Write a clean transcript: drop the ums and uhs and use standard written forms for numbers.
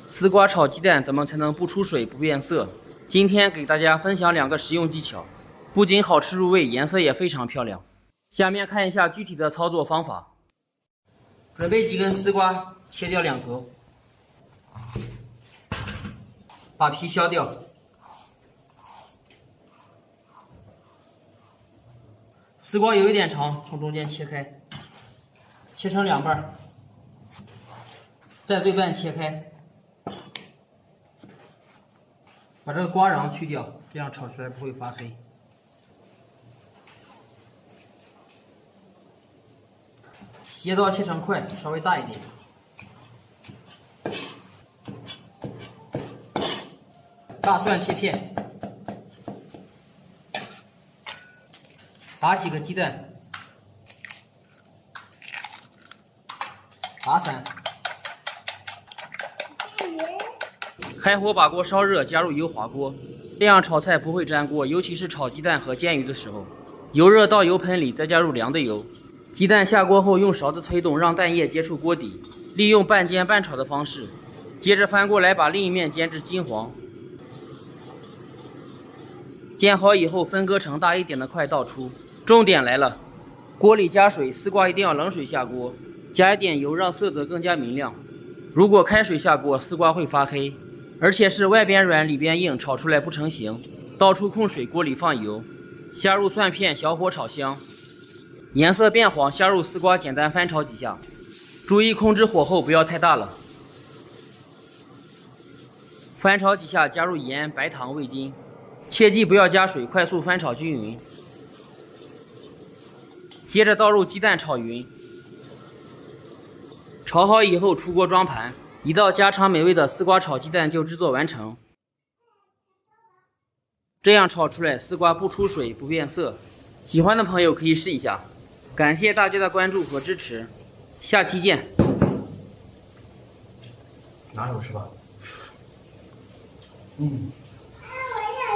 丝瓜炒鸡蛋怎么才能不出水不变色？今天给大家分享2个实用技巧，不仅好吃入味，颜色也非常漂亮。下面看一下具体的操作方法。准备几根丝瓜，切掉2头，把皮削掉。丝瓜有一点长，从中间切开，切成2半，再对半切开。把这个瓜瓤去掉，这样炒出来不会发黑。斜刀切成块，稍微大一点。大蒜切片，打几个鸡蛋，打散。开火把锅烧热，加入油滑锅，这样炒菜不会粘锅，尤其是炒鸡蛋和煎鱼的时候。油热到油盆里，再加入凉的油。鸡蛋下锅后，用勺子推动，让蛋液接触锅底，利用半煎半炒的方式。接着翻过来，把另一面煎至金黄。煎好以后，分割成大一点的块倒出。重点来了，锅里加水，丝瓜一定要冷水下锅，加一点油，让色泽更加明亮。如果开水下锅，丝瓜会发黑。而且是外边软里边硬，炒出来不成形。倒出控水，锅里放油，下入蒜片，小火炒香，颜色变黄，下入丝瓜，简单翻炒几下，注意控制火候，不要太大了。翻炒几下，加入盐、白糖、味精，切记不要加水，快速翻炒均匀。接着倒入鸡蛋炒匀，炒好以后出锅装盘。一道家常美味的丝瓜炒鸡蛋就制作完成。这样炒出来，丝瓜不出水不变色。喜欢的朋友可以试一下。感谢大家的关注和支持，下期见。拿手吃吧。